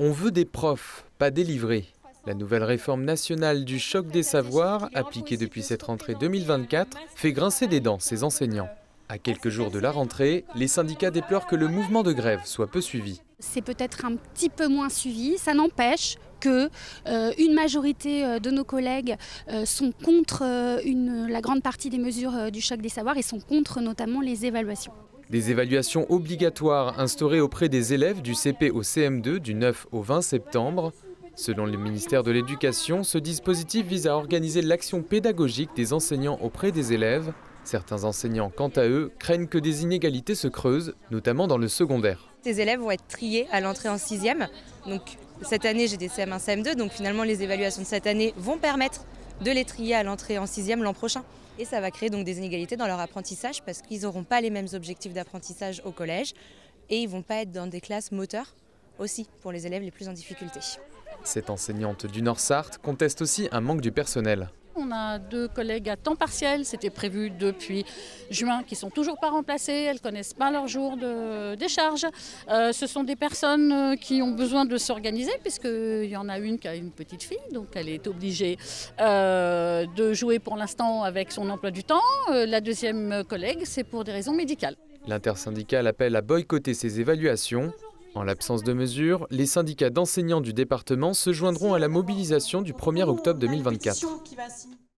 On veut des profs, pas des livrés. La nouvelle réforme nationale du choc des savoirs, appliquée depuis cette rentrée 2024, fait grincer des dents ces enseignants. À quelques jours de la rentrée, les syndicats déplorent que le mouvement de grève soit peu suivi. C'est peut-être un petit peu moins suivi, ça n'empêche que une majorité de nos collègues sont contre la grande partie des mesures du choc des savoirs et sont contre notamment les évaluations. Des évaluations obligatoires instaurées auprès des élèves du CP au CM2 du 9 au 20 septembre. Selon le ministère de l'Éducation, ce dispositif vise à organiser l'action pédagogique des enseignants auprès des élèves. Certains enseignants, quant à eux, craignent que des inégalités se creusent, notamment dans le secondaire. Ces élèves vont être triés à l'entrée en 6e. Donc cette année, j'ai des CM1, CM2, donc finalement les évaluations de cette année vont permettre de les trier à l'entrée en 6e l'an prochain. Et ça va créer donc des inégalités dans leur apprentissage parce qu'ils n'auront pas les mêmes objectifs d'apprentissage au collège et ils ne vont pas être dans des classes moteurs aussi pour les élèves les plus en difficulté. Cette enseignante du Nord-Sarthe conteste aussi un manque du personnel. On a 2 collègues à temps partiel, c'était prévu depuis juin, qui ne sont toujours pas remplacés, elles ne connaissent pas leur jour de décharge. Ce sont des personnes qui ont besoin de s'organiser, puisqu'il y en a une qui a une petite fille, donc elle est obligée de jouer pour l'instant avec son emploi du temps. La deuxième collègue, c'est pour des raisons médicales. L'intersyndicale appelle à boycotter ces évaluations. En l'absence de mesures, les syndicats d'enseignants du département se joindront à la mobilisation du 1er octobre 2024.